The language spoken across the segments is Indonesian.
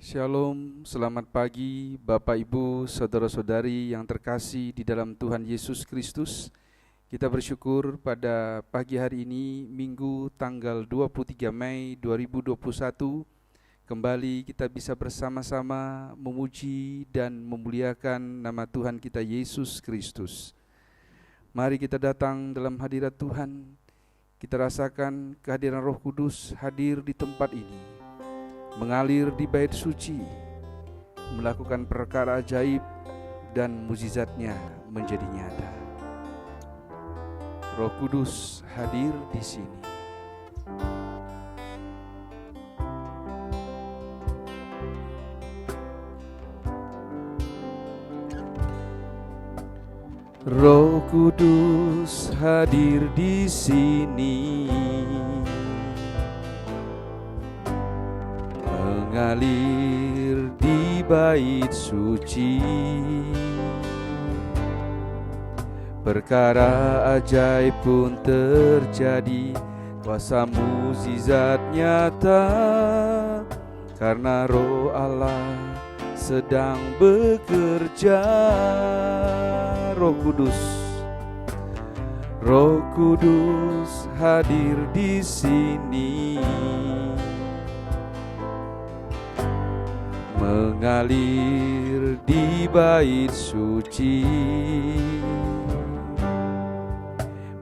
Shalom, selamat pagi Bapak Ibu, Saudara-saudari yang terkasih di dalam Tuhan Yesus Kristus. Kita bersyukur pada pagi hari ini, Minggu tanggal 23 Mei 2021, kembali kita bisa bersama-sama memuji dan memuliakan nama Tuhan kita Yesus Kristus. Mari kita datang dalam hadirat Tuhan, kita rasakan kehadiran Roh Kudus hadir di tempat ini, mengalir di bait suci, melakukan perkara ajaib dan mukjizatnya menjadi nyata. Roh Kudus hadir di sini. Roh Kudus hadir di sini, mengalir di bait suci, perkara ajaib pun terjadi, kuasa mukjizat nyata, karena Roh Allah sedang bekerja. Roh Kudus hadir di sini, mengalir di bait suci,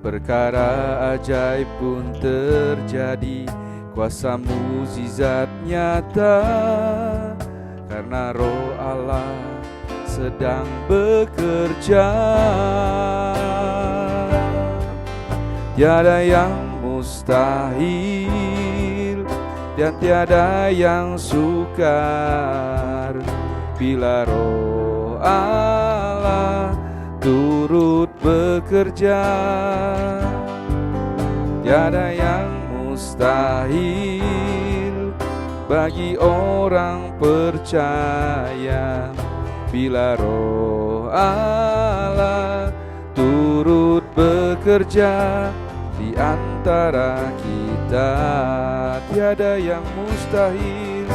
perkara ajaib pun terjadi, kuasa mukjizat nyata, karena Roh Allah sedang bekerja. Tiada yang mustahil dan tiada yang sukar bila Roh Allah turut bekerja. Tiada yang mustahil bagi orang percaya bila Roh Allah turut bekerja di antara kita. Tiada yang mustahil,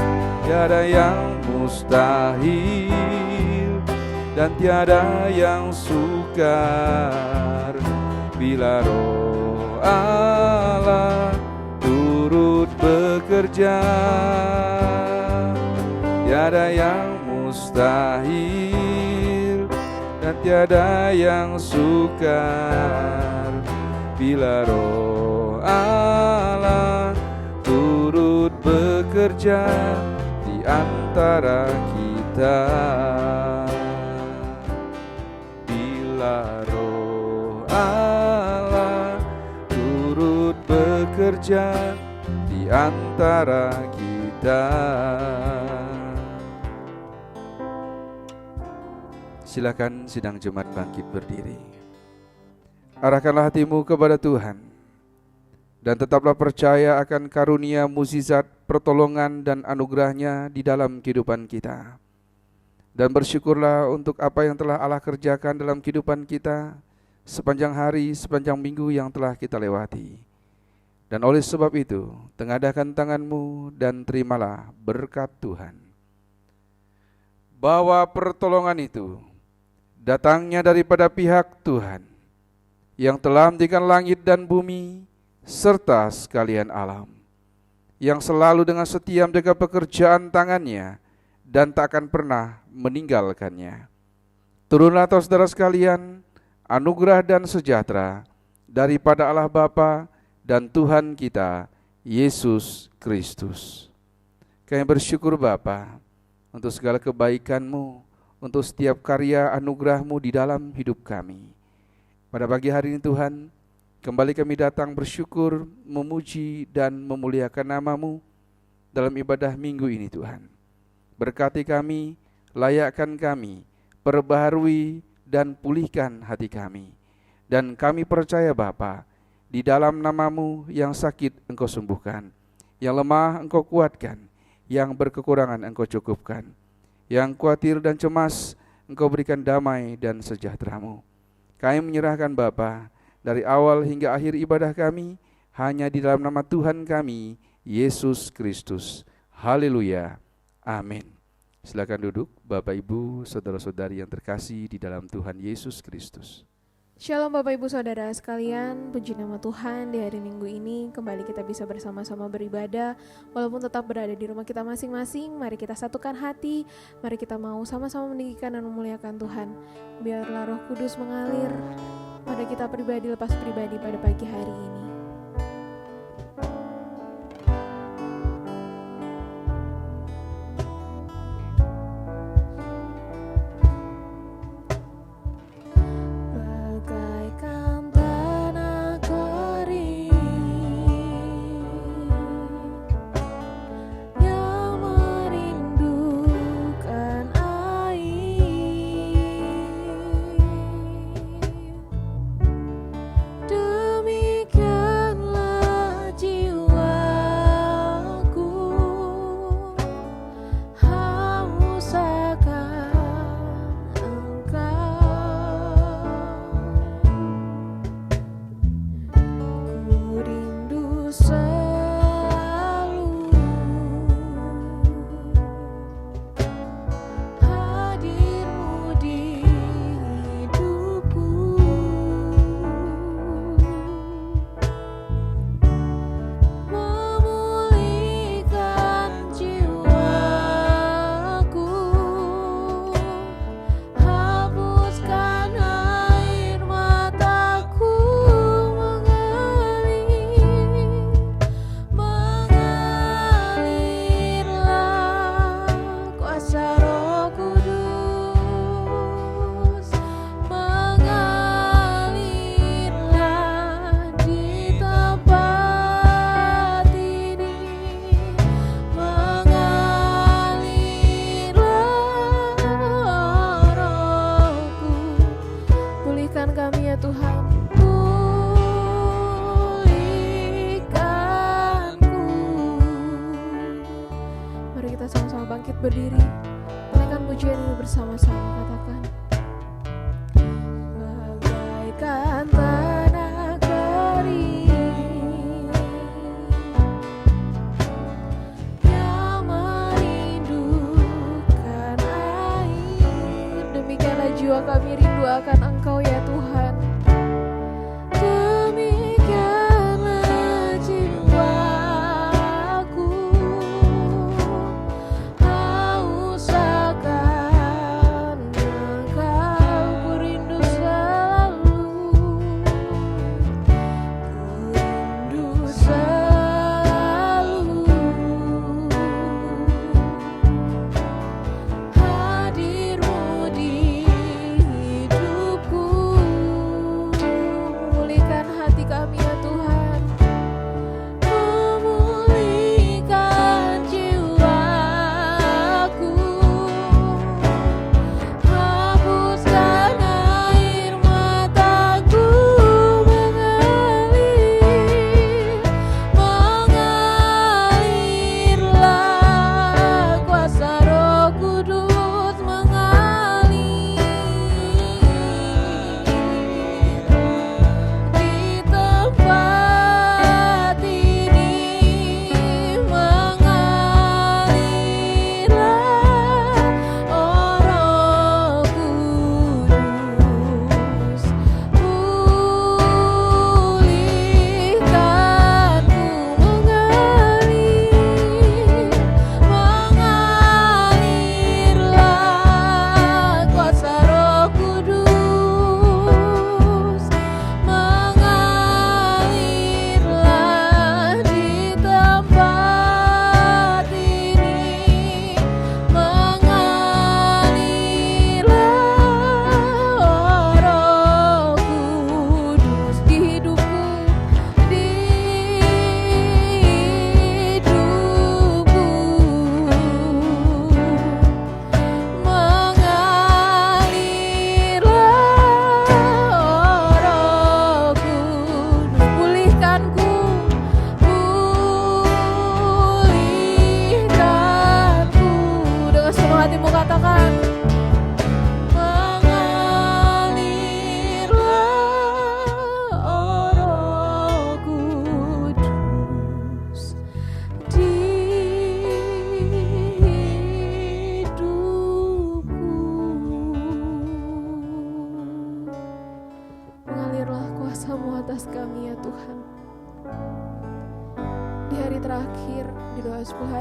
tiada yang mustahil, dan tiada yang sukar bila Roh Allah turut bekerja. Tiada yang mustahil dan tiada yang sukar bila Roh Allah turut bekerja di antara kita. Bila Roh Allah turut bekerja di antara kita. Silakan sidang jemaat bangkit berdiri. Arahkanlah hatimu kepada Tuhan dan tetaplah percaya akan karunia, mukjizat, pertolongan dan anugerahnya di dalam kehidupan kita. Dan bersyukurlah untuk apa yang telah Allah kerjakan dalam kehidupan kita sepanjang hari, sepanjang minggu yang telah kita lewati. Dan oleh sebab itu, tengadahkan tanganmu dan terimalah berkat Tuhan. Bahwa pertolongan itu datangnya daripada pihak Tuhan yang telah menjadikan langit dan bumi serta sekalian alam, yang selalu dengan setia menjaga pekerjaan tangannya dan tak akan pernah meninggalkannya. Turunlah atas saudara sekalian anugerah dan sejahtera daripada Allah Bapa dan Tuhan kita Yesus Kristus. Kami bersyukur Bapa untuk segala kebaikan-Mu, untuk setiap karya anugerah-Mu di dalam hidup kami. Pada pagi hari ini Tuhan, kembali kami datang bersyukur, memuji dan memuliakan nama-Mu dalam ibadah minggu ini Tuhan. Berkati kami, layakkan kami, perbaharui dan pulihkan hati kami. Dan kami percaya Bapa, di dalam nama-Mu yang sakit Engkau sembuhkan, yang lemah Engkau kuatkan, yang berkekurangan Engkau cukupkan, yang khawatir dan cemas Engkau berikan damai dan sejahtera-Mu. Kami menyerahkan Bapa dari awal hingga akhir ibadah kami hanya di dalam nama Tuhan kami, Yesus Kristus. Haleluya. Amin. Silakan duduk, Bapak Ibu, saudara-saudari yang terkasih di dalam Tuhan Yesus Kristus. Shalom Bapak Ibu Saudara sekalian, puji nama Tuhan di hari Minggu ini kembali kita bisa bersama-sama beribadah. Walaupun tetap berada di rumah kita masing-masing, mari kita satukan hati, mari kita mau sama-sama meninggikan dan memuliakan Tuhan. Biarlah Roh Kudus mengalir pada kita pribadi lepas pribadi pada pagi hari ini. Berdiri, naikkan pujian ini bersama-sama, katakan. Bagaikan tanah kering yang merindukan air, demikianlah jiwa kami rindu akan Engkau ya Tuhan. Hadirmu di hidupku.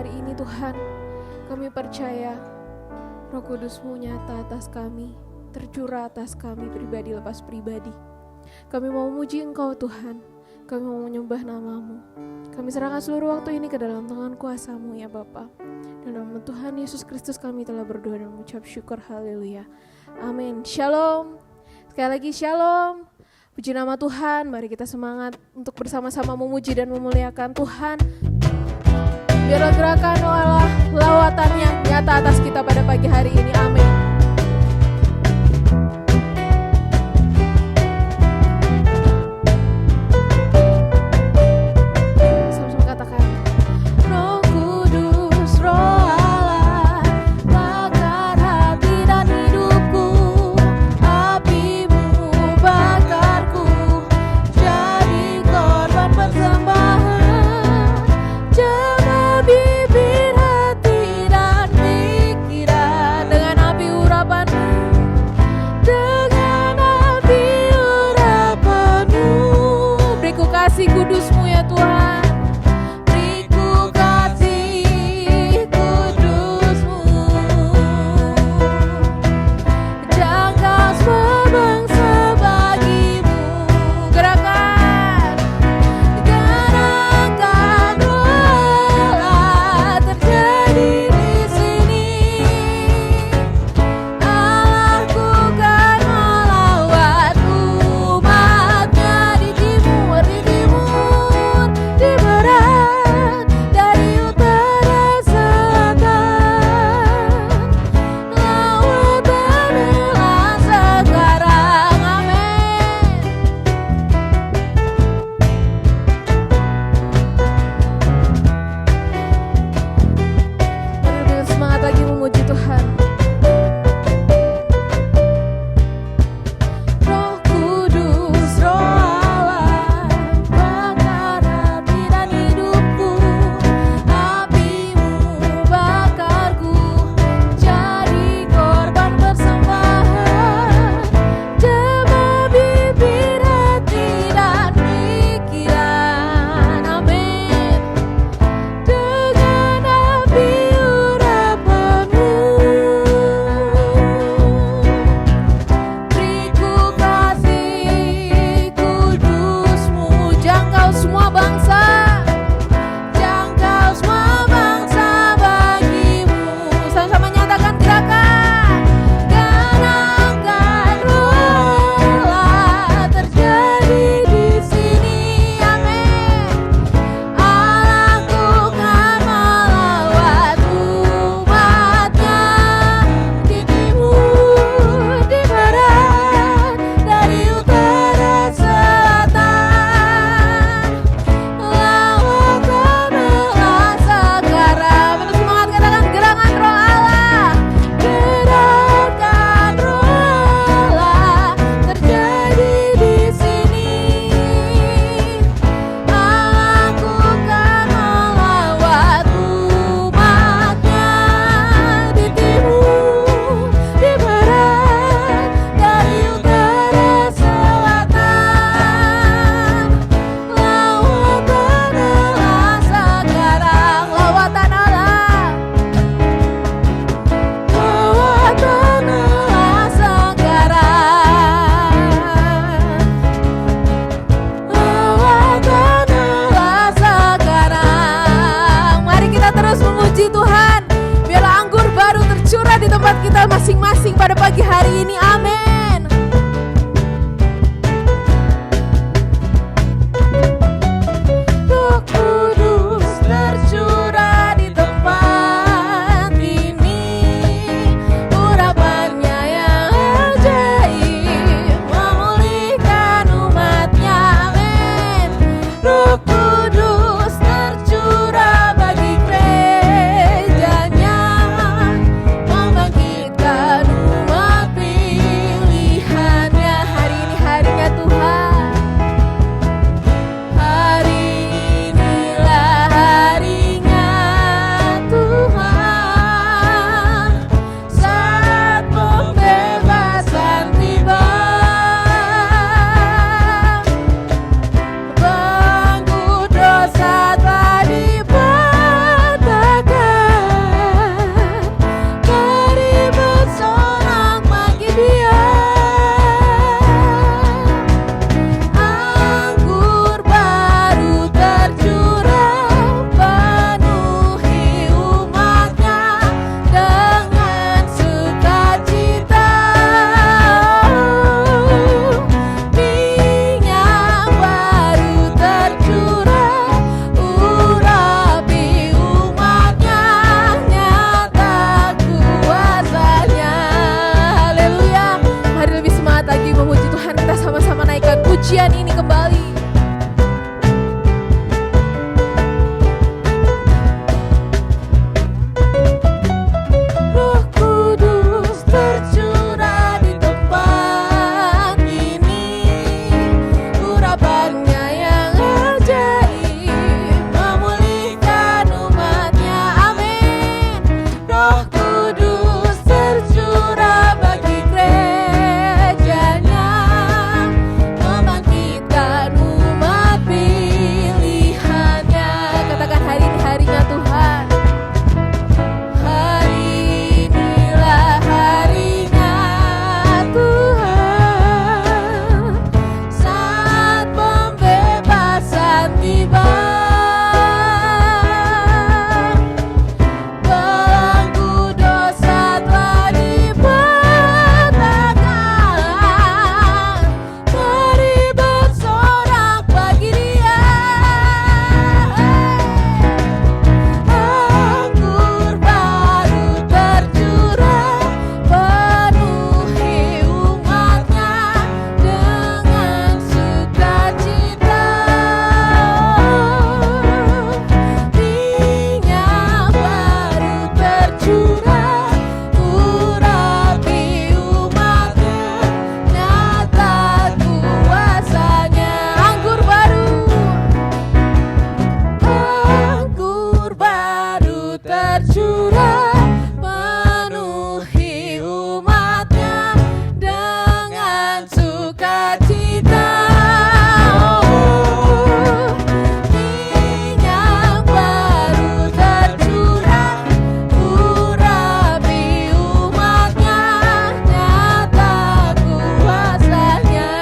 hari ini Tuhan, kami percaya Roh Kudus-Mu nyata atas kami, tercurah atas kami pribadi lepas pribadi. Kami mau memuji Engkau Tuhan, kami mau menyembah nama-Mu. Kami serahkan seluruh waktu ini ke dalam tangan kuasa-Mu ya Bapa. Dan nama Tuhan Yesus Kristus kami telah berdoa dan mengucap syukur, haleluya. Amin. Shalom. Sekali lagi shalom. Puji nama Tuhan, mari kita semangat untuk bersama-sama memuji dan memuliakan Tuhan. Biarlah gerakan Allah lawatannya nyata atas kita pada pagi hari ini. Amin. Kudus-Mu ya Tuhan, beriku kasih kudus-Mu, jangkau semua bangsa bagi-Mu. Gerakan rohlah terjadi di sini. Allahku kan melawat umat-Nya di timur, di barat, dari utara selatan. Lawatanilah sekarang, amin. Mari dengan semangat lagi memuji Tuhan. Roh Kudus, Roh Allah, bakar hati dan hidupku. Api-Mu bakarku, jadi korban persembahan. Jemah bibir, hati dan pikiran, amin. Dengan api urapan-Mu, beriku kasih kudus-Mu, jangkau semua bangsa, jangkau semua bangsa bagi-Mu. Sama-sama nyatakan gerakan, gerakkan rohlah terjadi di sini, amin. Allahku kan melawat umat-Nya di timur, di barat, dari utara selatan. Lawatanilah sekarang. Penuh semangat katakan gerakan roh Allah, gerakan roh Allah terjadi di sini. Allahku kan melawat umat-Nya di timur, di barat, dari utara selatan. Lawatanilah sekarang, lawatan Allah, lawatanilah sekarang, lawatanilah sekarang. Mari kita terus memuji Tuhan. Biarlah anggur baru tercurah di tempat kita masing-masing pada pagi hari ini. Amin. Roh Kudus tercurah di tempat ini. Urapan-Nya yang ajaib memulihkan umat-Nya, amin. Roh Kudus tercurah bagi gereja-Nya, membangkitkan umat pilih. tercurah, penuhi umatnya dengan sukacita. Minyak baru tercurah, urapi umatnya, nyata kuasanya.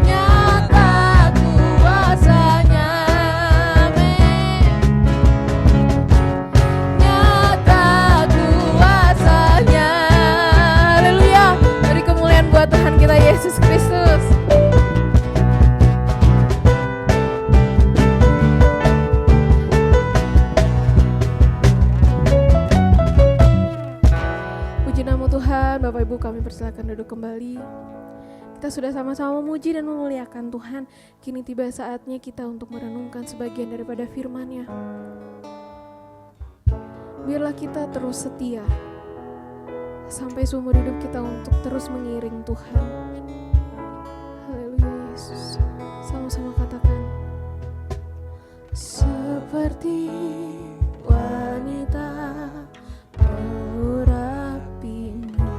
Nyata kuasanya, nyata kuasanya. Haleluya, beri kemuliaan buat Tuhan kita Yesus Kristus. Puji nama Tuhan. Bapak Ibu, kami persilakan duduk kembali. Kita sudah sama-sama memuji dan memuliakan Tuhan. Kini tiba saatnya kita untuk merenungkan sebagian daripada firman-Nya. Biarlah kita terus setia sampai seumur hidup kita untuk terus mengiring Tuhan. Haleluya Yesus. Sama-sama katakan. Seperti wanita mengurapimu,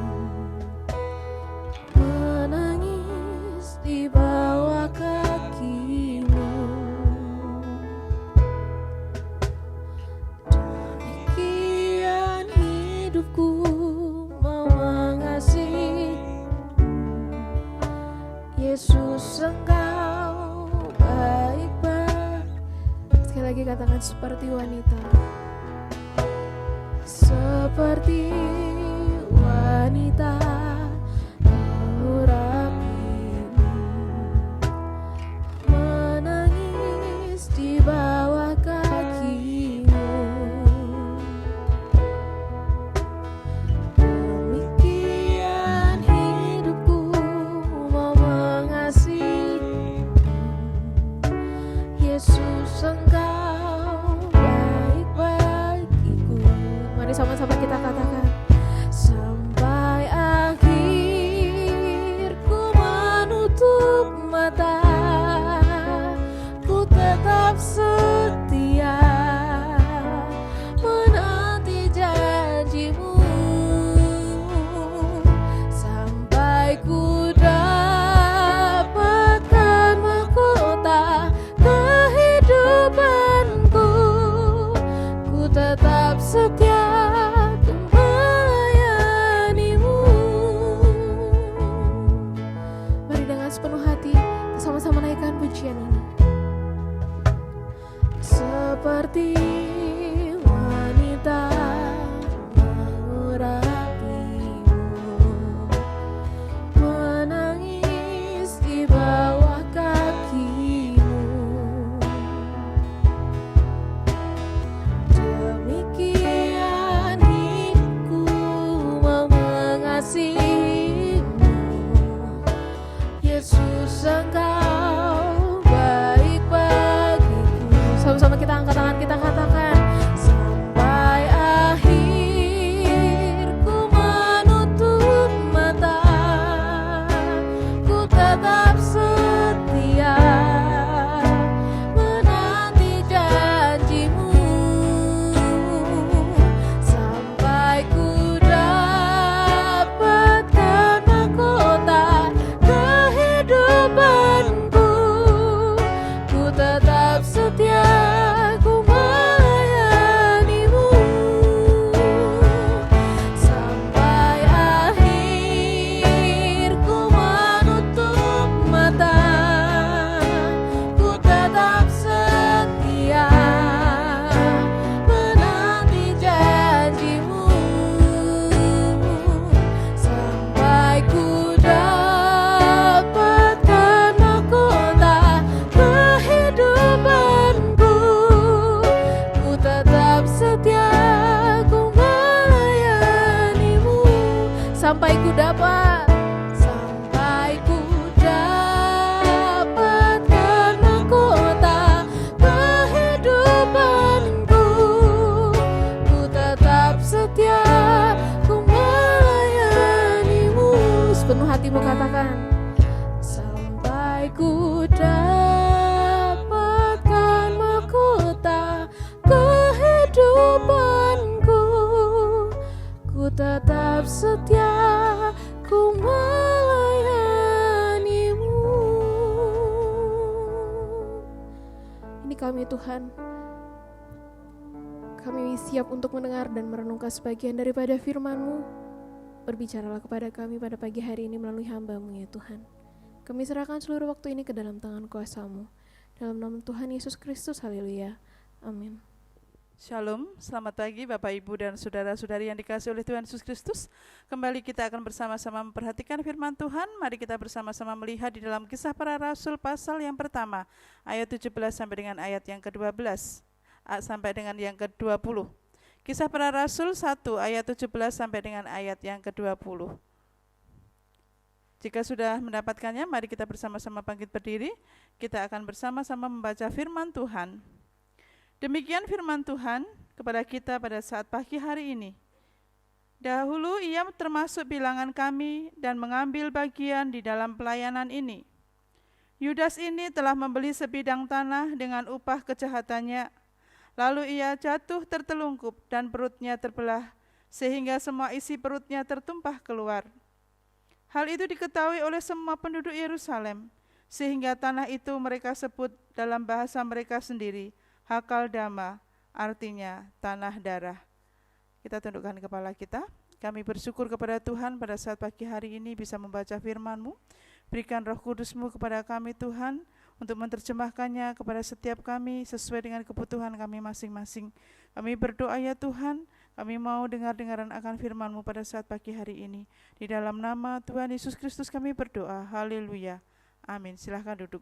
menangis di bawah kakimu. Demikian hidupku mau mengasihi Yesus, Engkau baik-baik. Sekali lagi katakan, seperti wanita. Seperti wanita mengurapimu, menangis di bawah kakimu. Demikian hidupku mau mengasihi Yesus, Engkau baik bagiku. Mari sama-sama kita katakan. Sampai akhir ku menutup mata, ku tetap setia menanti janjimu. Sampai ku dapatkan mahkota kehidupanku, ku tetap setia melayanimu. Mari dengan sepenuh hati sama-sama naikkan pujian ini. Seperti wanita mengurapimu, menangis di bawah kakimu. Demikian hidupku mau mengasihimu Yesus, Engkau baik bagiku. Sama-sama kita angkat tangan, kita katakan. Sampai akhir ku menutup mata, ku tetap setia menanti janjimu. Sampai ku dapatkan mahkota kehidupanku, ku tetap setia, ku melayanimu. Sampai akhir ku menutup mata, ku tetap setia menanti janjimu. Sampai ku dapatkan mahkota kehidupanku, ku tetap setia, ku melayanimu. Sampai ku dapat, sampai ku dapatkan mahkota kehidupanku, ku tetap setia, ku melayanimu. Sepenuh hatimu katakan. Sampai ku dapatkan mahkota setia ku melayanimu. Ini kami Tuhan, kami siap untuk mendengar dan merenungkan sebagian daripada firman-Mu. Berbicaralah kepada kami pada pagi hari ini melalui hamba-Mu ya Tuhan. Kami serahkan seluruh waktu ini ke dalam tangan kuasa-Mu. Dalam nama Tuhan Yesus Kristus, haleluya. Amin. Shalom, selamat pagi Bapak Ibu dan saudara-saudari yang dikasihi oleh Tuhan Yesus Kristus. Kembali kita akan bersama-sama memperhatikan firman Tuhan. Mari kita bersama-sama melihat di dalam Kisah Para Rasul pasal yang pertama, ayat 17 sampai dengan ayat yang ke-12 sampai dengan yang ke-20. Kisah Para Rasul 1 ayat 17 sampai dengan ayat yang ke-20. Jika sudah mendapatkannya, mari kita bersama-sama bangkit berdiri. Kita akan bersama-sama membaca firman Tuhan. Demikian firman Tuhan kepada kita pada saat pagi hari ini. Dahulu ia termasuk bilangan kami dan mengambil bagian di dalam pelayanan ini. Yudas ini telah membeli sebidang tanah dengan upah kejahatannya. Lalu ia jatuh tertelungkup dan perutnya terbelah, sehingga semua isi perutnya tertumpah keluar. Hal itu diketahui oleh semua penduduk Yerusalem, sehingga tanah itu mereka sebut dalam bahasa mereka sendiri, Hakaldama, artinya tanah darah. Kita tundukkan kepala kita. Kami bersyukur kepada Tuhan pada saat pagi hari ini bisa membaca firman-Mu. Berikan Roh Kudus-Mu kepada kami Tuhan, untuk menerjemahkannya kepada setiap kami sesuai dengan kebutuhan kami masing-masing. Kami berdoa ya Tuhan, kami mau dengar-dengaran akan firman-Mu pada saat pagi hari ini. Di dalam nama Tuhan Yesus Kristus kami berdoa, haleluya, amin. Silahkan duduk.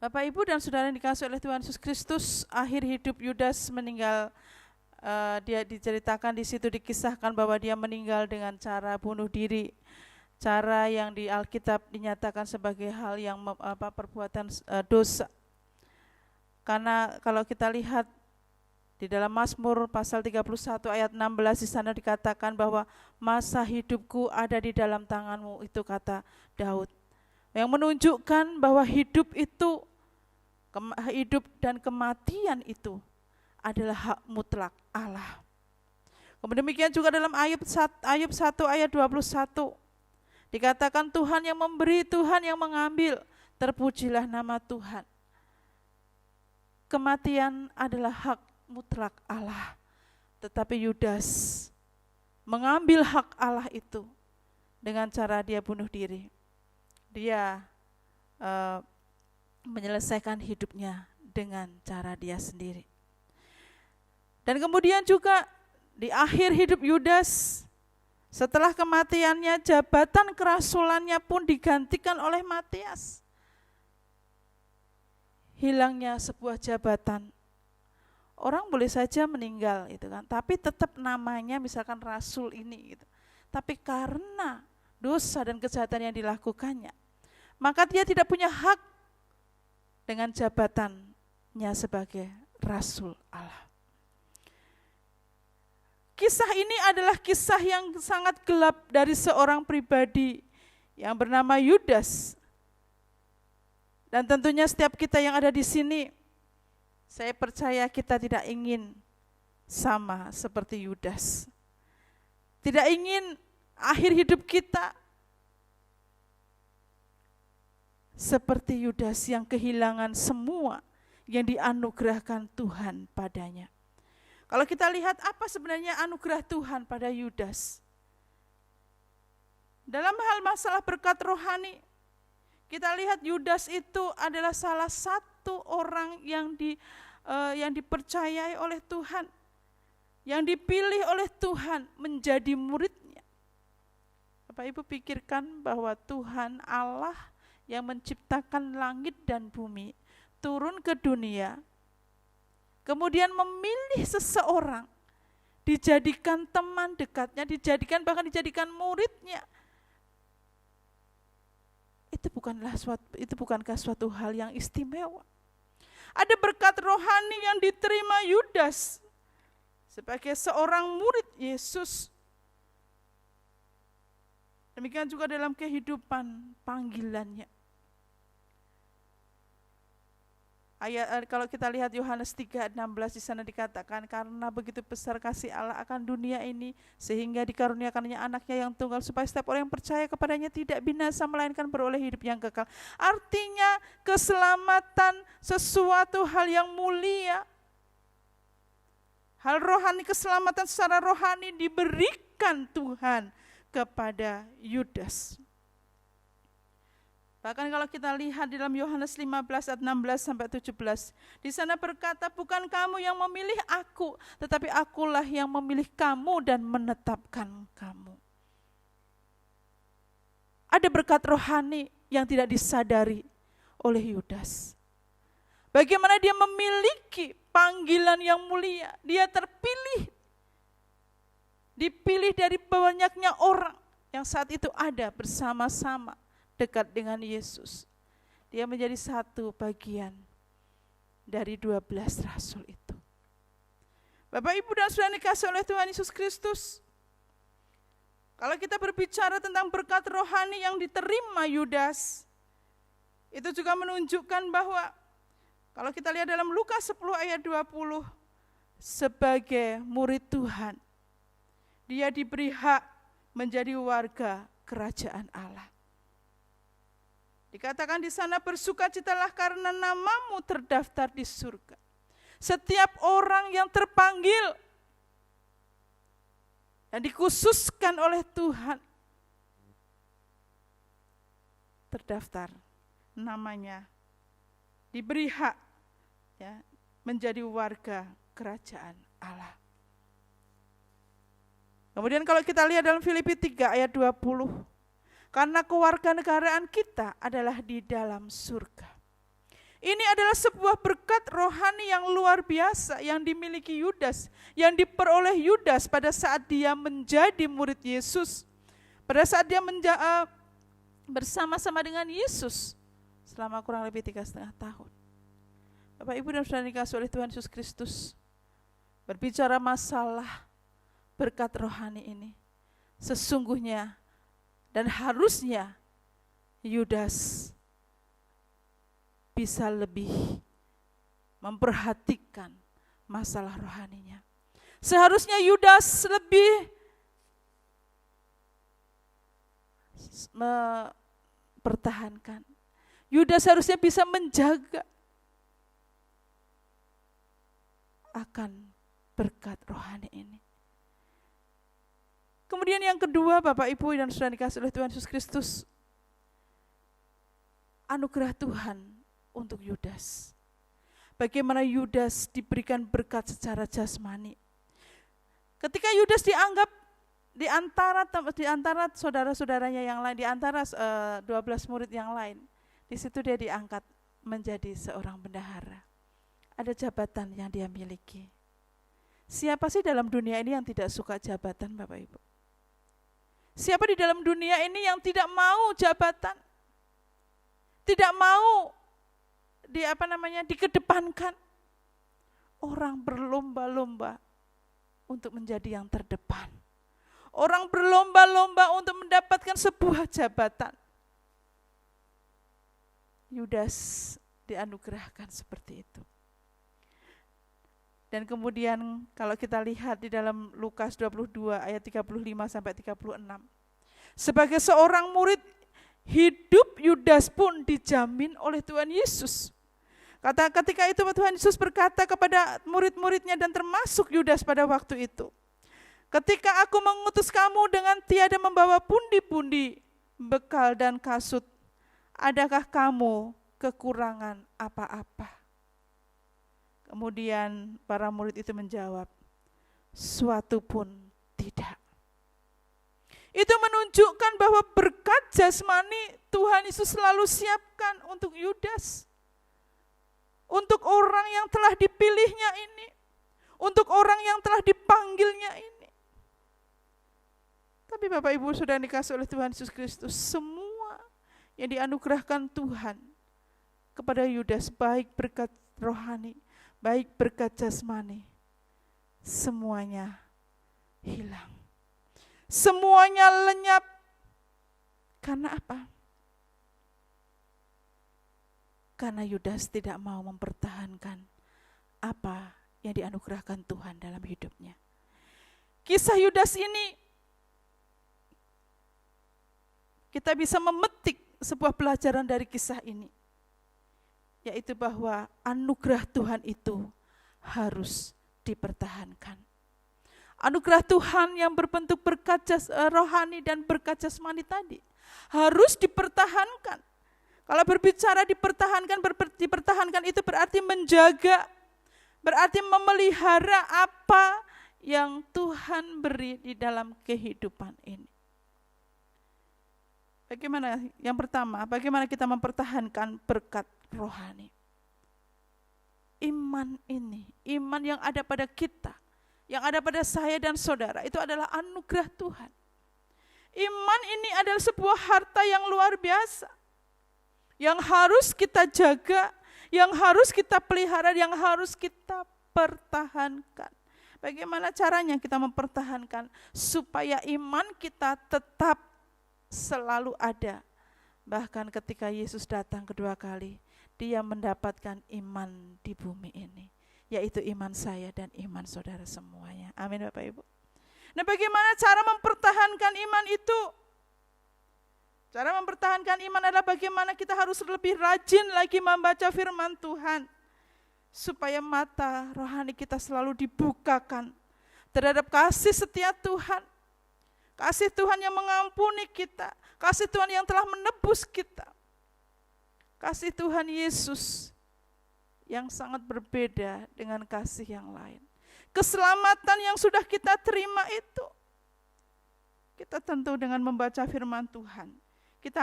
Bapak, Ibu, dan saudara yang dikasihi oleh Tuhan Yesus Kristus, akhir hidup Yudas meninggal. Dia diceritakan di situ, dikisahkan bahwa dia meninggal dengan cara bunuh diri. Cara yang di Alkitab dinyatakan sebagai hal yang perbuatan dosa. Karena kalau kita lihat di dalam Mazmur pasal 31 ayat 16 di sana dikatakan bahwa masa hidupku ada di dalam tangan-Mu, itu kata Daud. Yang menunjukkan bahwa hidup dan kematian itu adalah hak mutlak Allah. Kemudian demikian juga dalam Ayub 1 ayat 21. Dikatakan Tuhan yang memberi, Tuhan yang mengambil, terpujilah nama Tuhan. Kematian adalah hak mutlak Allah. Tetapi Yudas mengambil hak Allah itu dengan cara dia bunuh diri. Dia menyelesaikan hidupnya dengan cara dia sendiri. Dan kemudian juga di akhir hidup Yudas, setelah kematiannya, jabatan kerasulannya pun digantikan oleh Matias. Hilangnya sebuah jabatan. Orang boleh saja meninggal, gitu kan, tapi tetap namanya misalkan rasul ini, gitu. Tapi karena dosa dan kejahatan yang dilakukannya, maka dia tidak punya hak dengan jabatannya sebagai rasul Allah. Kisah ini adalah kisah yang sangat gelap dari seorang pribadi yang bernama Yudas. Dan tentunya setiap kita yang ada di sini, saya percaya kita tidak ingin sama seperti Yudas. Tidak ingin akhir hidup kita seperti Yudas yang kehilangan semua yang dianugerahkan Tuhan padanya. Kalau kita lihat apa sebenarnya anugerah Tuhan pada Yudas. Dalam hal masalah berkat rohani, kita lihat Yudas itu adalah salah satu orang yang dipercayai oleh Tuhan, yang dipilih oleh Tuhan menjadi muridnya. Bapak Ibu pikirkan bahwa Tuhan Allah yang menciptakan langit dan bumi turun ke dunia, kemudian memilih seseorang, dijadikan teman dekatnya, bahkan dijadikan muridnya. Itu bukankah suatu hal yang istimewa? Ada berkat rohani yang diterima Yudas sebagai seorang murid Yesus. Demikian juga dalam kehidupan panggilannya. Kalau kita lihat Yohanes 3:16 di sana dikatakan, karena begitu besar kasih Allah akan dunia ini sehingga dikaruniakannya anaknya yang tunggal supaya setiap orang yang percaya kepadanya tidak binasa melainkan beroleh hidup yang kekal. Artinya keselamatan sesuatu hal yang mulia. Hal rohani, keselamatan secara rohani diberikan Tuhan kepada Yudas. Bahkan kalau kita lihat di dalam Yohanes 15 ayat 16 sampai 17, di sana berkata, bukan kamu yang memilih aku, tetapi akulah yang memilih kamu dan menetapkan kamu. Ada berkat rohani yang tidak disadari oleh Yudas. Bagaimana dia memiliki panggilan yang mulia, dia terpilih, dipilih dari banyaknya orang yang saat itu ada bersama-sama dekat dengan Yesus. Dia menjadi satu bagian dari 12 rasul itu. Bapak, Ibu dan Saudara dikasihi oleh Tuhan Yesus Kristus, kalau kita berbicara tentang berkat rohani yang diterima Yudas, itu juga menunjukkan bahwa kalau kita lihat dalam Lukas 10 ayat 20, sebagai murid Tuhan, dia diberi hak menjadi warga kerajaan Allah. Dikatakan di sana, bersukacitalah karena namamu terdaftar di surga. Setiap orang yang terpanggil dan dikhususkan oleh Tuhan, terdaftar namanya, diberi hak ya, menjadi warga kerajaan Allah. Kemudian kalau kita lihat dalam Filipi 3 ayat 20, karena kewarganegaraan kita adalah di dalam surga. Ini adalah sebuah berkat rohani yang luar biasa yang dimiliki Yudas, yang diperoleh Yudas pada saat dia menjadi murid Yesus. Pada saat dia bersama-sama dengan Yesus selama kurang lebih 3,5 tahun. Bapak, Ibu dan Saudara dikasihi oleh Tuhan Yesus Kristus, berbicara masalah berkat rohani ini, sesungguhnya dan harusnya Yudas bisa lebih memperhatikan masalah rohaninya. Seharusnya Yudas lebih mempertahankan. Yudas harusnya bisa menjaga akan berkat rohani ini. Kemudian yang kedua, Bapak, Ibu dan Saudara dikasihi oleh Tuhan Yesus Kristus, anugerah Tuhan untuk Yudas. Bagaimana Yudas diberikan berkat secara jasmani. Ketika Yudas dianggap di antara saudara-saudaranya yang lain, di antara 12 murid yang lain, di situ dia diangkat menjadi seorang bendahara. Ada jabatan yang dia miliki. Siapa sih dalam dunia ini yang tidak suka jabatan, Bapak Ibu? Siapa di dalam dunia ini yang tidak mau jabatan? Tidak mau dikedepankan? Orang berlomba-lomba untuk menjadi yang terdepan. Orang berlomba-lomba untuk mendapatkan sebuah jabatan. Yudas dianugerahkan seperti itu. Dan kemudian kalau kita lihat di dalam Lukas 22 ayat 35 sampai 36. Sebagai seorang murid, hidup Yudas pun dijamin oleh Tuhan Yesus. Ketika itu Tuhan Yesus berkata kepada murid-muridnya dan termasuk Yudas pada waktu itu, ketika aku mengutus kamu dengan tiada membawa pundi-pundi, bekal dan kasut, adakah kamu kekurangan apa-apa? Kemudian para murid itu menjawab, suatu pun tidak. Itu menunjukkan bahwa berkat jasmani Tuhan Yesus selalu siapkan untuk Yudas. Untuk orang yang telah dipilihnya ini. Untuk orang yang telah dipanggilnya ini. Tapi Bapak Ibu sudah dikasihi oleh Tuhan Yesus Kristus, semua yang dianugerahkan Tuhan kepada Yudas, baik berkat rohani, baik berkat jasmani, semuanya hilang. Semuanya lenyap. Karena apa? Karena Yudas tidak mau mempertahankan apa yang dianugerahkan Tuhan dalam hidupnya. Kisah Yudas ini kita bisa memetik sebuah pelajaran dari kisah ini, yaitu bahwa anugerah Tuhan itu harus dipertahankan. Anugerah Tuhan yang berbentuk berkat rohani dan berkat jasmani tadi harus dipertahankan. Kalau berbicara dipertahankan itu berarti menjaga, berarti memelihara apa yang Tuhan beri di dalam kehidupan ini. Bagaimana? Yang pertama, bagaimana kita mempertahankan berkat rohani? Iman ini, iman yang ada pada kita, yang ada pada saya dan saudara, itu adalah anugerah Tuhan. Iman ini adalah sebuah harta yang luar biasa, yang harus kita jaga, yang harus kita pelihara, yang harus kita pertahankan. Bagaimana caranya kita mempertahankan supaya iman kita tetap selalu ada? Bahkan ketika Yesus datang kedua kali, dia mendapatkan iman di bumi ini, yaitu iman saya dan iman saudara semuanya. Amin Bapak Ibu. Nah, bagaimana cara mempertahankan iman itu? Cara mempertahankan iman adalah bagaimana kita harus lebih rajin lagi membaca firman Tuhan, supaya mata rohani kita selalu dibukakan terhadap kasih setia Tuhan, kasih Tuhan yang mengampuni kita, kasih Tuhan yang telah menebus kita, kasih Tuhan Yesus yang sangat berbeda dengan kasih yang lain. Keselamatan yang sudah kita terima itu, kita tentu dengan membaca firman Tuhan,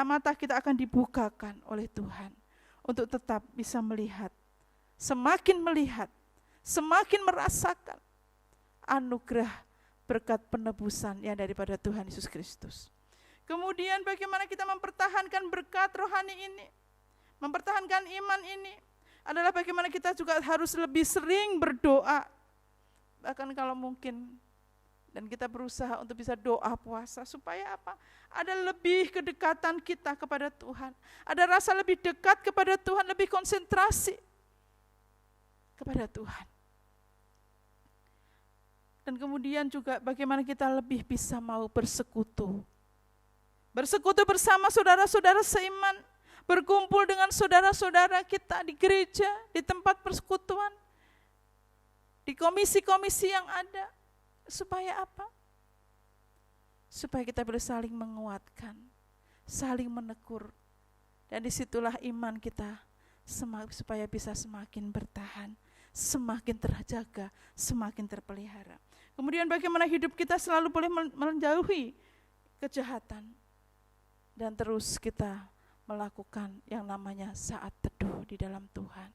mata kita akan dibukakan oleh Tuhan untuk tetap bisa melihat, semakin merasakan anugerah berkat penebusan yang daripada Tuhan Yesus Kristus. Kemudian bagaimana kita mempertahankan berkat rohani ini, mempertahankan iman ini, adalah bagaimana kita juga harus lebih sering berdoa, bahkan kalau mungkin, dan kita berusaha untuk bisa doa puasa, supaya apa? Ada lebih kedekatan kita kepada Tuhan, ada rasa lebih dekat kepada Tuhan, lebih konsentrasi kepada Tuhan. Dan kemudian juga bagaimana kita lebih bisa mau bersekutu bersama saudara-saudara seiman, berkumpul dengan saudara-saudara kita di gereja, di tempat persekutuan, di komisi-komisi yang ada. Supaya apa? Supaya kita boleh saling menguatkan, saling menegur, dan disitulah iman kita supaya bisa semakin bertahan, semakin terjaga, semakin terpelihara. Kemudian bagaimana hidup kita selalu boleh menjauhi kejahatan, dan terus kita melakukan yang namanya saat teduh di dalam Tuhan.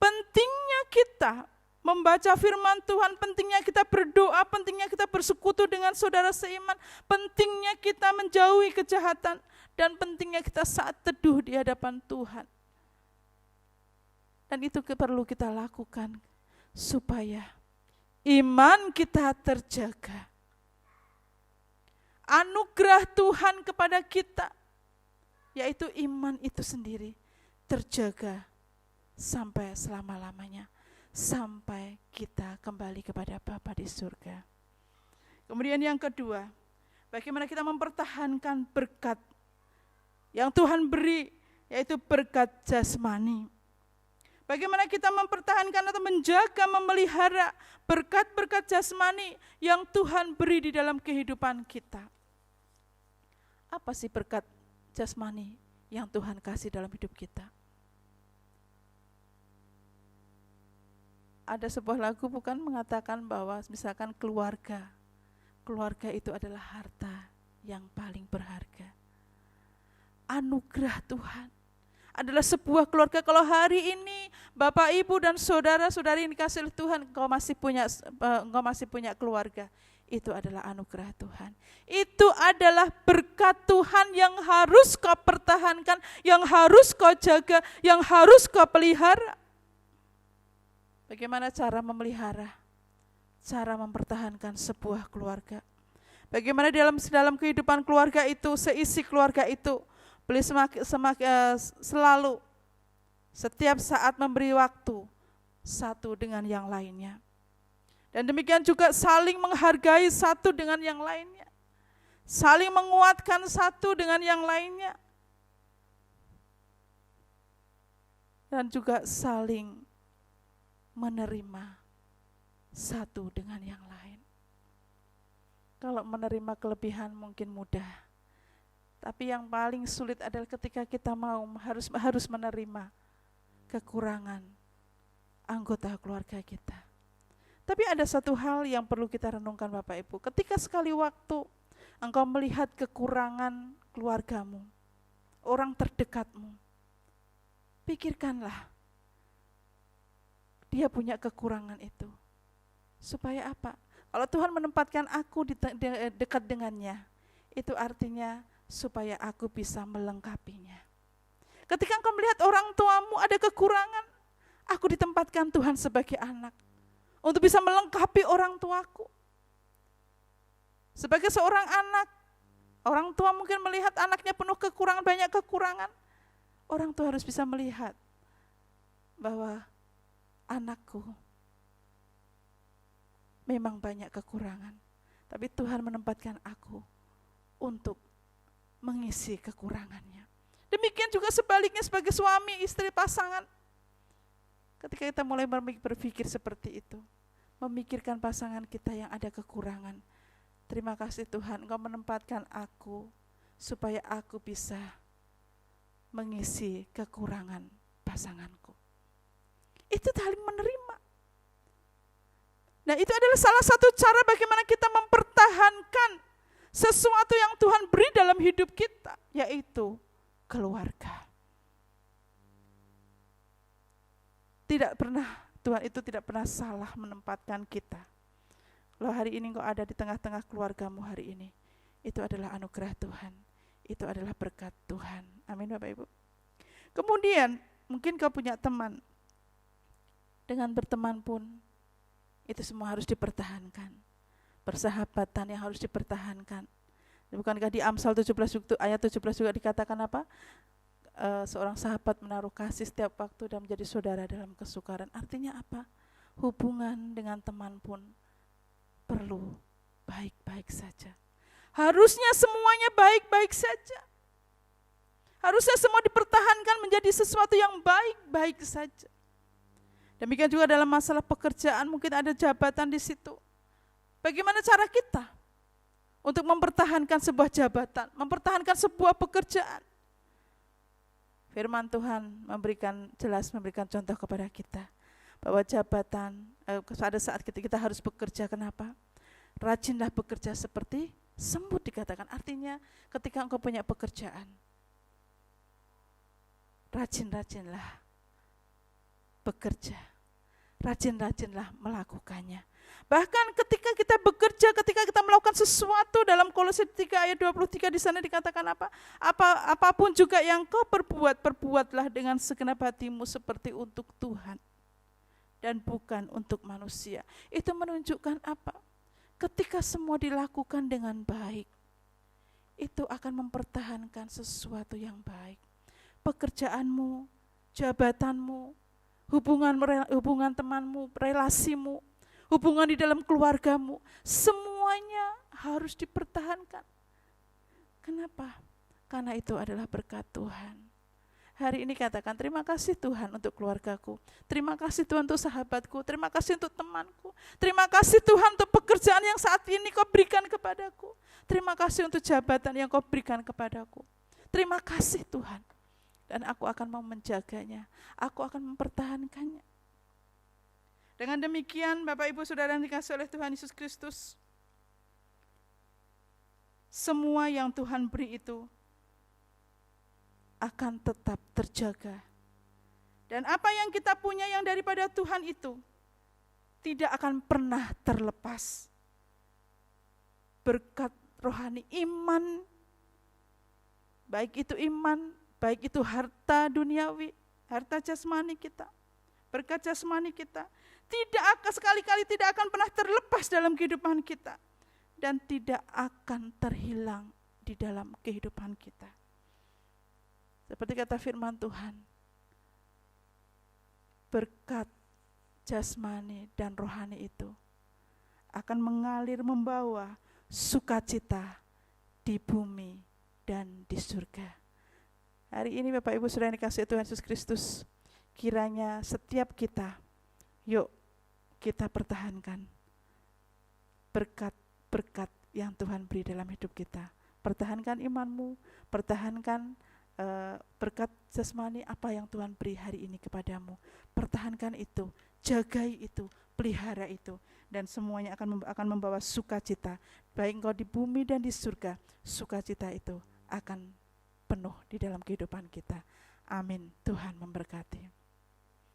Pentingnya kita membaca firman Tuhan, pentingnya kita berdoa, pentingnya kita bersekutu dengan saudara seiman, pentingnya kita menjauhi kejahatan, dan pentingnya kita saat teduh di hadapan Tuhan. Dan itu perlu kita lakukan supaya iman kita terjaga. Anugerah Tuhan kepada kita, yaitu iman itu sendiri, terjaga sampai selama-lamanya, sampai kita kembali kepada Bapa di surga. Kemudian yang kedua, bagaimana kita mempertahankan berkat yang Tuhan beri, yaitu berkat jasmani. Bagaimana kita mempertahankan atau menjaga, memelihara berkat-berkat jasmani yang Tuhan beri di dalam kehidupan kita. Apa sih berkat jasmani yang Tuhan kasih dalam hidup kita? Ada sebuah lagu bukan mengatakan bahwa misalkan keluarga itu adalah harta yang paling berharga. Anugerah Tuhan adalah sebuah keluarga. Kalau hari ini Bapak, Ibu dan saudara-saudari yang dikasihi Tuhan, engkau masih punya keluarga, itu adalah anugerah Tuhan. Itu adalah berkat Tuhan yang harus kau pertahankan, yang harus kau jaga, yang harus kau pelihara. Bagaimana cara memelihara, cara mempertahankan sebuah keluarga? Bagaimana dalam kehidupan keluarga itu, seisi keluarga itu boleh selalu Setiap saat memberi waktu satu dengan yang lainnya. Dan demikian juga saling menghargai satu dengan yang lainnya. Saling menguatkan satu dengan yang lainnya. Dan juga saling menerima satu dengan yang lain. Kalau menerima kelebihan mungkin mudah. Tapi yang paling sulit adalah ketika kita harus menerima kekurangan anggota keluarga kita. Tapi ada satu hal yang perlu kita renungkan Bapak Ibu. Ketika sekali waktu engkau melihat kekurangan keluargamu, orang terdekatmu, pikirkanlah dia punya kekurangan itu. Supaya apa? Kalau Tuhan menempatkan aku dekat dengannya, itu artinya supaya aku bisa melengkapinya. Ketika engkau melihat orang tuamu ada kekurangan, aku ditempatkan Tuhan sebagai anak untuk bisa melengkapi orang tuaku. Sebagai seorang anak, orang tua mungkin melihat anaknya penuh kekurangan, banyak kekurangan. Orang tua harus bisa melihat bahwa anakku memang banyak kekurangan, tapi Tuhan menempatkan aku untuk mengisi kekurangannya. Demikian juga sebaliknya sebagai suami, istri, pasangan. Ketika kita mulai berpikir seperti itu, memikirkan pasangan kita yang ada kekurangan. Terima kasih Tuhan, Engkau menempatkan aku supaya aku bisa mengisi kekurangan pasanganku. Itu saling menerima. Nah, itu adalah salah satu cara bagaimana kita mempertahankan sesuatu yang Tuhan beri dalam hidup kita, yaitu keluarga. Tuhan itu tidak pernah salah menempatkan kita. Kalau hari ini engkau ada di tengah-tengah keluargamu hari ini, itu adalah anugerah Tuhan. Itu adalah berkat Tuhan. Amin Bapak Ibu. Kemudian mungkin kau punya teman. Dengan berteman pun itu semua harus dipertahankan. Persahabatan yang harus dipertahankan. Bukankah di Amsal 17 ayat 17 juga dikatakan apa? Seorang sahabat menaruh kasih setiap waktu dan menjadi saudara dalam kesukaran. Artinya apa? Hubungan dengan teman pun perlu baik-baik saja. Harusnya semuanya baik-baik saja. Harusnya semua dipertahankan menjadi sesuatu yang baik-baik saja. Demikian juga dalam masalah pekerjaan, mungkin ada jabatan di situ. Bagaimana cara kita untuk mempertahankan sebuah jabatan, mempertahankan sebuah pekerjaan? Firman Tuhan memberikan contoh kepada kita bahwa jabatan pada saat kita harus bekerja, kenapa? Rajinlah bekerja seperti semut dikatakan. Artinya ketika engkau punya pekerjaan, rajin-rajinlah bekerja, rajin-rajinlah melakukannya. Bahkan ketika kita bekerja, ketika kita melakukan sesuatu, dalam Kolose 3 ayat 23 di sana dikatakan apa? Apapun juga yang kau perbuatlah dengan segenap hatimu seperti untuk Tuhan dan bukan untuk manusia. Itu menunjukkan apa? Ketika semua dilakukan dengan baik, itu akan mempertahankan sesuatu yang baik. Pekerjaanmu, jabatanmu, hubungan temanmu, relasimu, hubungan di dalam keluargamu, semuanya harus dipertahankan. Kenapa? Karena itu adalah berkat Tuhan. Hari ini katakan terima kasih Tuhan untuk keluargaku, terima kasih Tuhan untuk sahabatku, terima kasih untuk temanku, terima kasih Tuhan untuk pekerjaan yang saat ini kau berikan kepadaku, terima kasih untuk jabatan yang kau berikan kepadaku, terima kasih Tuhan. Dan aku akan mau menjaganya, aku akan mempertahankannya. Dengan demikian Bapak Ibu Saudara yang dikasihi oleh Tuhan Yesus Kristus, semua yang Tuhan beri itu akan tetap terjaga. Dan apa yang kita punya yang daripada Tuhan itu tidak akan pernah terlepas. Berkat rohani iman, baik itu iman, baik itu harta duniawi, harta jasmani kita, berkat jasmani kita, sekali-kali tidak akan pernah terlepas dalam kehidupan kita dan tidak akan terhilang di dalam kehidupan kita. Seperti kata firman Tuhan, berkat jasmani dan rohani itu akan mengalir membawa sukacita di bumi dan di surga. Hari ini Bapak Ibu Saudara yang dikasihi Tuhan Yesus Kristus, kiranya setiap kita, yuk kita pertahankan berkat-berkat yang Tuhan beri dalam hidup kita. Pertahankan imanmu, pertahankan berkat jasmani apa yang Tuhan beri hari ini kepadamu. Pertahankan itu, jagai itu, pelihara itu, dan semuanya akan membawa sukacita. Baik engkau di bumi dan di surga, sukacita itu akan penuh di dalam kehidupan kita. Amin. Tuhan memberkati.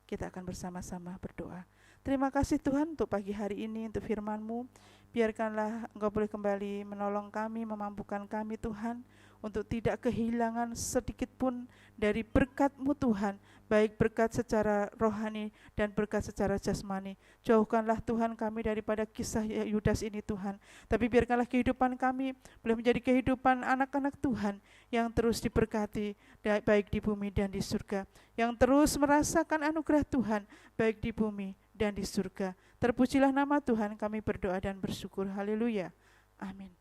Kita akan bersama-sama berdoa. Terima kasih Tuhan untuk pagi hari ini, untuk firman-Mu. Biarkanlah Engkau boleh kembali menolong kami, memampukan kami Tuhan, untuk tidak kehilangan sedikit pun dari berkat-Mu Tuhan, baik berkat secara rohani dan berkat secara jasmani. Jauhkanlah Tuhan kami daripada kisah Yudas ini Tuhan, tapi biarkanlah kehidupan kami boleh menjadi kehidupan anak-anak Tuhan yang terus diberkati, baik di bumi dan di surga, yang terus merasakan anugerah Tuhan, baik di bumi dan di surga. Terpujilah nama Tuhan, kami berdoa dan bersyukur. Haleluya. Amin.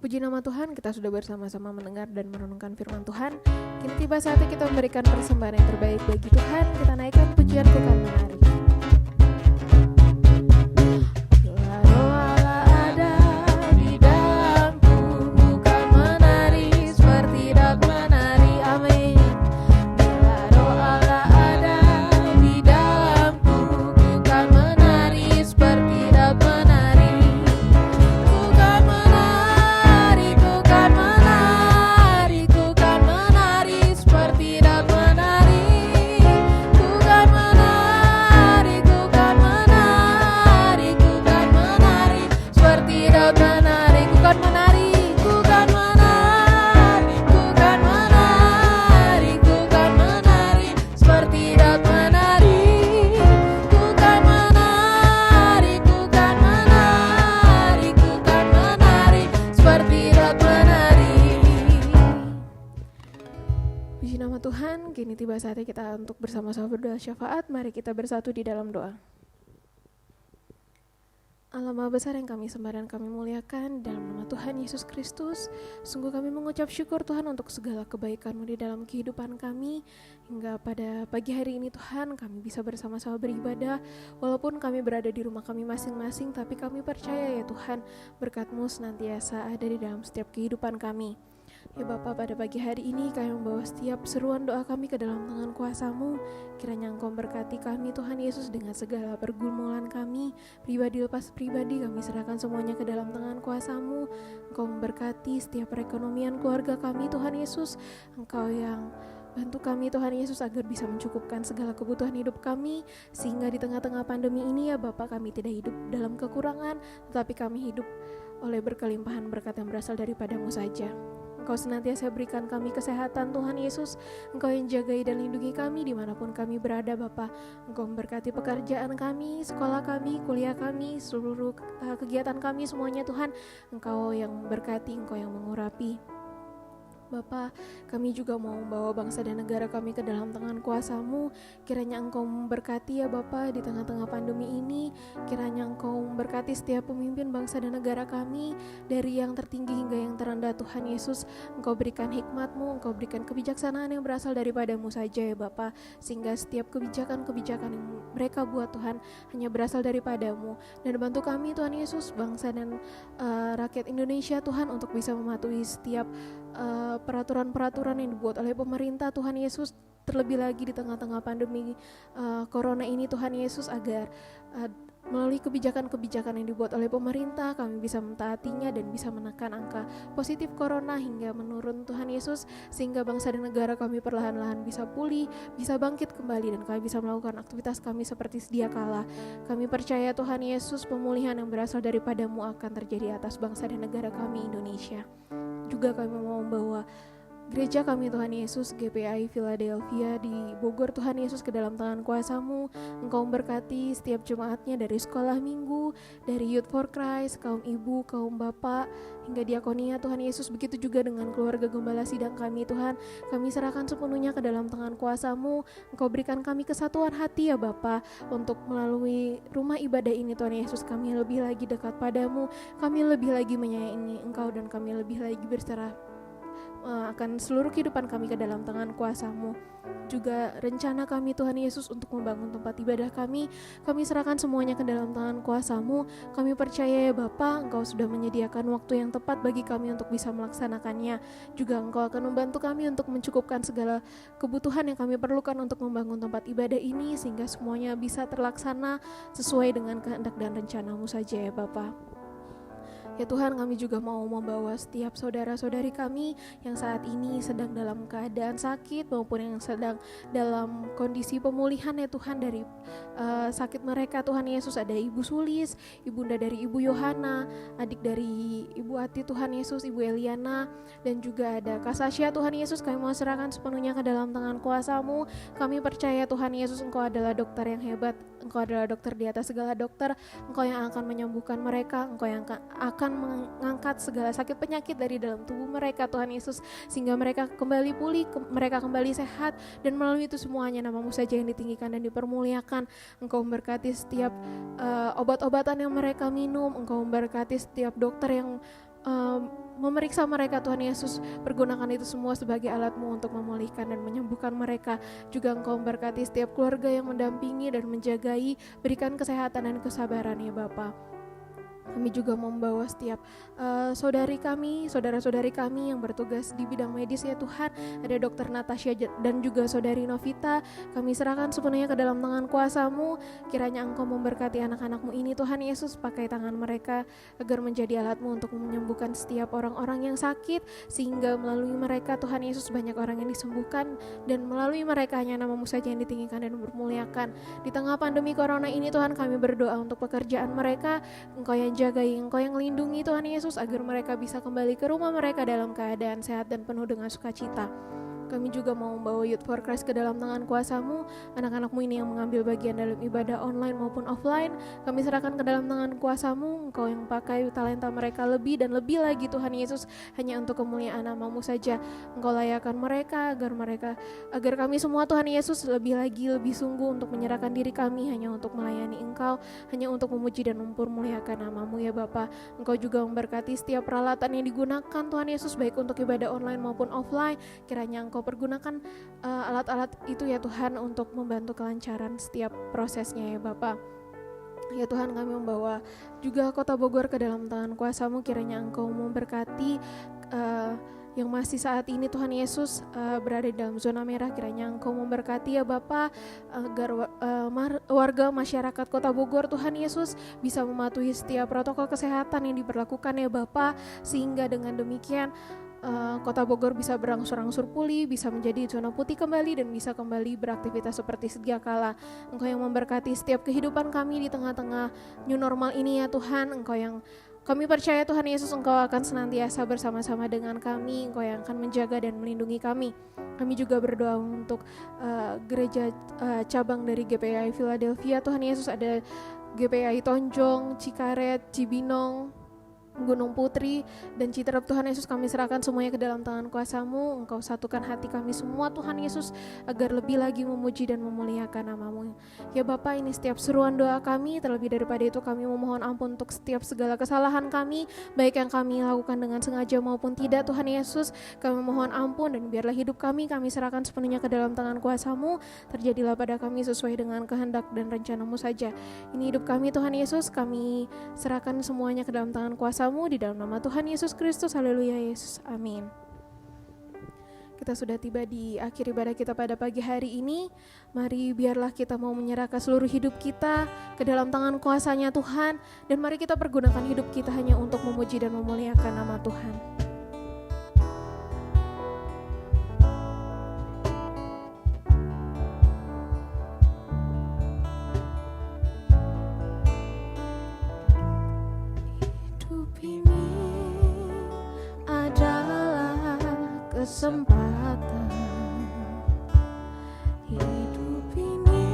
Puji nama Tuhan, kita sudah bersama-sama mendengar dan merenungkan firman Tuhan. Kini tiba saatnya kita memberikan persembahan yang terbaik bagi Tuhan. Kita naikkan pujian bukan menari. Bila doa ada di dalamku, bukan menari seperti dak menari. Amin. Bila doa ada di dalamku, bukan menari seperti dak menari. Tuhan, kini tiba saatnya kita untuk bersama-sama berdoa syafaat. Mari kita bersatu di dalam doa. Allah Maha Besar yang kami sembah dan kami muliakan, dalam nama Tuhan Yesus Kristus, sungguh kami mengucap syukur Tuhan untuk segala kebaikan-Mu di dalam kehidupan kami. Hingga pada pagi hari ini Tuhan, kami bisa bersama-sama beribadah, walaupun kami berada di rumah kami masing-masing, tapi kami percaya ya Tuhan, berkat-Mu senantiasa ada di dalam setiap kehidupan kami. Ya Bapa, pada pagi hari ini kami membawa setiap seruan doa kami ke dalam tangan kuasa-Mu. Kiranya Engkau berkati kami Tuhan Yesus dengan segala pergumulan kami, pribadi lepas pribadi, kami serahkan semuanya ke dalam tangan kuasa-Mu. Engkau memberkati setiap perekonomian keluarga kami Tuhan Yesus. Engkau yang bantu kami Tuhan Yesus agar bisa mencukupkan segala kebutuhan hidup kami, sehingga di tengah-tengah pandemi ini ya Bapa, kami tidak hidup dalam kekurangan, tetapi kami hidup oleh berkelimpahan berkat yang berasal daripada-Mu saja. Engkau senantiasa berikan kami kesehatan Tuhan Yesus. Engkau yang jagai dan lindungi kami dimanapun kami berada Bapa. Engkau memberkati pekerjaan kami, sekolah kami, kuliah kami, seluruh kegiatan kami semuanya Tuhan. Engkau yang memberkati, Engkau yang mengurapi. Bapa, kami juga mau membawa bangsa dan negara kami ke dalam tangan kuasa-Mu. Kiranya Engkau memberkati ya Bapa di tengah-tengah pandemi ini. Kiranya Engkau memberkati setiap pemimpin bangsa dan negara kami, dari yang tertinggi hingga yang terendah Tuhan Yesus. Engkau berikan hikmat-Mu, Engkau berikan kebijaksanaan yang berasal daripada-Mu saja ya Bapa, sehingga setiap kebijakan-kebijakan yang mereka buat Tuhan hanya berasal daripada-Mu. Dan bantu kami Tuhan Yesus, bangsa dan rakyat Indonesia Tuhan, untuk bisa mematuhi setiap peraturan-peraturan yang dibuat oleh pemerintah Tuhan Yesus, terlebih lagi di tengah-tengah pandemi corona ini Tuhan Yesus, agar melalui kebijakan-kebijakan yang dibuat oleh pemerintah kami bisa mentaatinya dan bisa menekan angka positif corona hingga menurun Tuhan Yesus, sehingga bangsa dan negara kami perlahan-lahan bisa pulih, bisa bangkit kembali, dan kami bisa melakukan aktivitas kami seperti sedia kala. Kami percaya Tuhan Yesus, pemulihan yang berasal daripada-Mu akan terjadi atas bangsa dan negara kami Indonesia. Juga kami mau membawa gereja kami Tuhan Yesus, GPI Philadelphia di Bogor Tuhan Yesus, ke dalam tangan kuasa-Mu. Engkau memberkati setiap jemaatnya dari sekolah minggu, dari Youth for Christ, kaum ibu, kaum bapak, hingga diakonia Tuhan Yesus. Begitu juga dengan keluarga gembala sidang kami Tuhan, kami serahkan sepenuhnya ke dalam tangan kuasa-Mu. Engkau berikan kami kesatuan hati ya Bapa, untuk melalui rumah ibadah ini Tuhan Yesus, kami lebih lagi dekat padamu, kami lebih lagi menyayangi Engkau, dan kami lebih lagi berserah akan seluruh kehidupan kami ke dalam tangan kuasa-Mu. Juga rencana kami Tuhan Yesus untuk membangun tempat ibadah kami serahkan semuanya ke dalam tangan kuasa-Mu. Kami percaya ya Bapa, Engkau sudah menyediakan waktu yang tepat bagi kami untuk bisa melaksanakannya. Juga Engkau akan membantu kami untuk mencukupkan segala kebutuhan yang kami perlukan untuk membangun tempat ibadah ini, sehingga semuanya bisa terlaksana sesuai dengan kehendak dan rencana-Mu saja ya Bapa. Ya Tuhan, kami juga mau membawa setiap saudara-saudari kami yang saat ini sedang dalam keadaan sakit maupun yang sedang dalam kondisi pemulihan ya Tuhan dari sakit mereka Tuhan Yesus. Ada Ibu Sulis, ibunda dari Ibu Yohana, adik dari Ibu Ati Tuhan Yesus, Ibu Eliana, dan juga ada Kak Sasya Tuhan Yesus. Kami mau serahkan sepenuhnya ke dalam tangan kuasa-Mu. Kami percaya Tuhan Yesus, Engkau adalah dokter yang hebat, Engkau adalah dokter di atas segala dokter, Engkau yang akan menyembuhkan mereka, Engkau yang akan mengangkat segala sakit penyakit dari dalam tubuh mereka Tuhan Yesus, sehingga mereka kembali pulih, mereka kembali sehat, dan melalui itu semuanya nama-Mu saja yang ditinggikan dan dipermuliakan. Engkau memberkati setiap obat-obatan yang mereka minum, Engkau memberkati setiap dokter yang memeriksa mereka Tuhan Yesus. Pergunakan itu semua sebagai alat-Mu untuk memulihkan dan menyembuhkan mereka. Juga Engkau memberkati setiap keluarga yang mendampingi dan menjagai, berikan kesehatan dan kesabaran ya Bapa. Kami juga membawa setiap saudara-saudari kami yang bertugas di bidang medis ya Tuhan. Ada Dokter Natasha dan juga Saudari Novita. Kami serahkan sepenuhnya ke dalam tangan kuasa-Mu. Kiranya Engkau memberkati anak-anak-Mu ini Tuhan Yesus. Pakai tangan mereka agar menjadi alat-Mu untuk menyembuhkan setiap orang-orang yang sakit, sehingga melalui mereka Tuhan Yesus banyak orang yang disembuhkan, dan melalui mereka hanya nama-Mu saja yang ditinggikan dan dipermuliakan. Di tengah pandemi corona ini Tuhan, kami berdoa untuk pekerjaan mereka. Engkau yang jagai, Engkau yang lindungi Tuhan Yesus, agar mereka bisa kembali ke rumah mereka dalam keadaan sehat dan penuh dengan sukacita. Kami juga mau membawa Youth for Christ ke dalam tangan kuasa-Mu. Anak-anak-Mu ini yang mengambil bagian dalam ibadah online maupun offline, kami serahkan ke dalam tangan kuasa-Mu. Engkau yang pakai talenta mereka lebih dan lebih lagi Tuhan Yesus, hanya untuk kemuliaan nama-Mu saja. Engkau layakkan mereka agar kami semua Tuhan Yesus lebih lagi, lebih sungguh untuk menyerahkan diri kami hanya untuk melayani Engkau, hanya untuk memuji dan mempermuliakan nama-Mu ya Bapa. Engkau juga memberkati setiap peralatan yang digunakan Tuhan Yesus, baik untuk ibadah online maupun offline. Kiranya Engkau pergunakan alat-alat itu ya Tuhan untuk membantu kelancaran setiap prosesnya ya Bapa. Ya Tuhan, kami membawa juga Kota Bogor ke dalam tangan kuasa-Mu. Kiranya Engkau memberkati yang masih saat ini Tuhan Yesus berada di dalam zona merah. Kiranya Engkau memberkati ya Bapa, agar warga masyarakat Kota Bogor Tuhan Yesus bisa mematuhi setiap protokol kesehatan yang diberlakukan ya Bapa, sehingga dengan demikian Kota Bogor bisa berangsur-angsur pulih, bisa menjadi zona putih kembali, dan bisa kembali beraktivitas seperti sedia kala. Engkau yang memberkati setiap kehidupan kami di tengah-tengah new normal ini ya Tuhan. Engkau yang kami percaya Tuhan Yesus, Engkau akan senantiasa bersama-sama dengan kami. Engkau yang akan menjaga dan melindungi kami. Kami juga berdoa untuk gereja cabang dari GPI Philadelphia Tuhan Yesus. Ada GPI Tonjong, Cikaret, Cibinong, Gunung Putri, dan Citerep Tuhan Yesus. Kami serahkan semuanya ke dalam tangan kuasa-Mu. Engkau satukan hati kami semua Tuhan Yesus, agar lebih lagi memuji dan memuliakan nama-Mu ya Bapa. Ini setiap seruan doa kami. Terlebih daripada itu, kami memohon ampun untuk setiap segala kesalahan kami, baik yang kami lakukan dengan sengaja maupun tidak Tuhan Yesus. Kami mohon ampun, dan biarlah hidup kami serahkan sepenuhnya ke dalam tangan kuasa-Mu. Terjadilah pada kami sesuai dengan kehendak dan rencana-Mu saja. Ini hidup kami Tuhan Yesus, kami serahkan semuanya ke dalam tangan kuasa-Mu, di dalam nama Tuhan Yesus Kristus. Haleluya Yesus, amin. Kita sudah tiba di akhir ibadah kita pada pagi hari ini. Mari biarlah kita mau menyerahkan seluruh hidup kita ke dalam tangan kuasa-Nya Tuhan, dan mari kita pergunakan hidup kita hanya untuk memuji dan memuliakan nama Tuhan. kesempatan hidup ini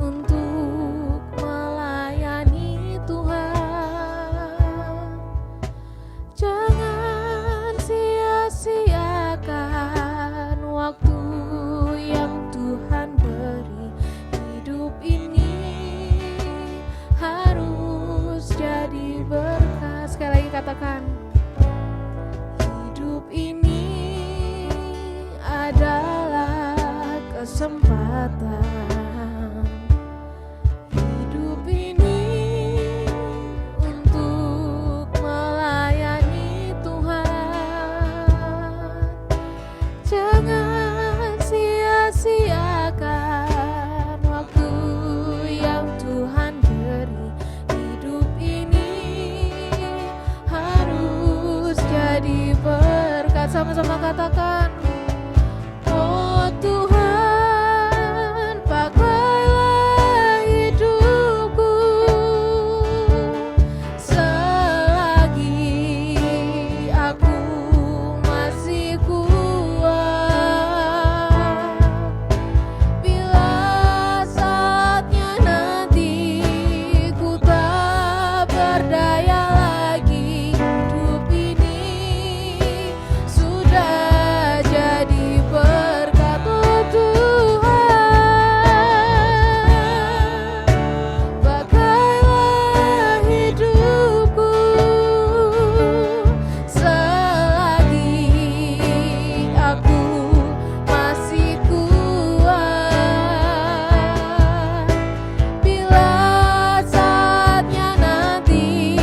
untuk melayani Tuhan. Jangan sia-siakan waktu yang Tuhan beri. Hidup ini harus jadi berkat. Sekali lagi katakan, hidup ini adalah kesempatan. Hidup ini untuk melayani Tuhan. Jangan sia-siakan waktu yang Tuhan beri. Hidup ini harus jadi berkat. Sama-sama katakan, oh Tuhan, pakailah hidupku selagi aku masih kuat. Bila saatnya nanti ku tak berdaya lagi, hidup ini sudah jadi berkat. Oh Tuhan, pakailah hidupku selagi aku masih kuat. Bila saatnya nanti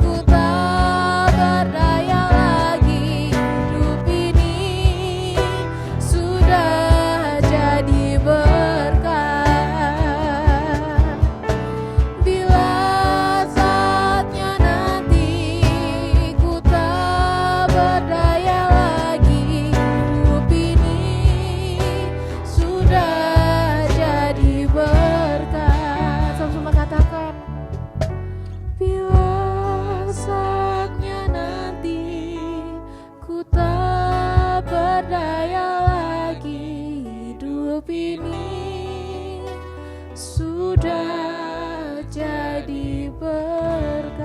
ku tak berdaya lagi, hidup ini sudah jadi berkat. Bila saatnya nanti ku tak berdaya lagi, hidup ini sudah jadi berkat. Sama-sama katakan, bila saatnya nanti ku tak berdaya lagi, hidup ini sudah jadi berkat.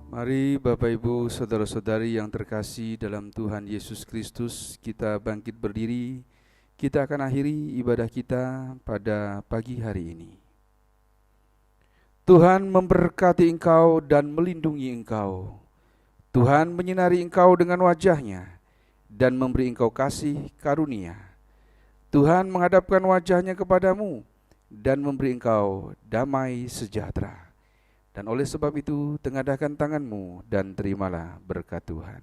Mari Bapak Ibu saudara-saudari yang terkasih dalam Tuhan Yesus Kristus, kita bangkit berdiri. Kita akan akhiri ibadah kita pada pagi hari ini. Tuhan memberkati engkau dan melindungi engkau. Tuhan menyinari engkau dengan wajah-Nya dan memberi engkau kasih karunia. Tuhan menghadapkan wajah-Nya kepadamu dan memberi engkau damai sejahtera. Dan oleh sebab itu, tengadahkan tanganmu dan terimalah berkat Tuhan.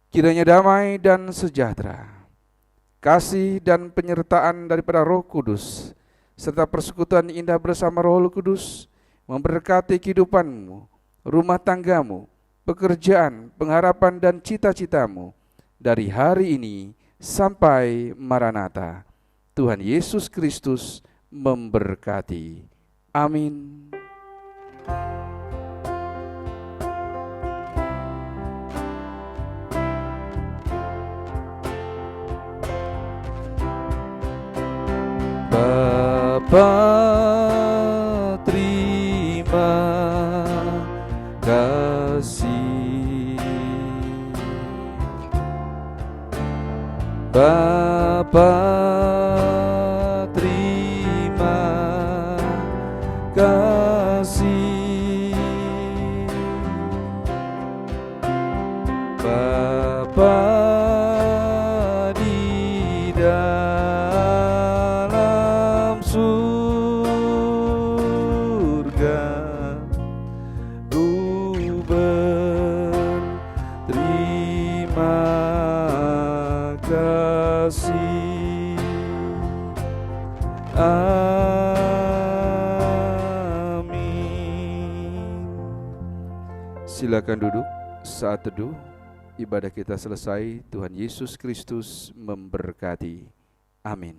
Kiranya damai dan sejahtera, kasih dan penyertaan daripada Roh Kudus, serta persekutuan indah bersama Roh Kudus, memberkati kehidupanmu, rumah tanggamu, pekerjaan, pengharapan dan cita-citamu, dari hari ini sampai Maranatha. Tuhan Yesus Kristus memberkati. Amin. Bapa, terima kasih. Bapa, terima kasih. Bapa di dalam surga, ku berterima kasih. Amin. Silakan duduk. Saat teduh ibadah kita selesai. Tuhan Yesus Kristus memberkati. Amin.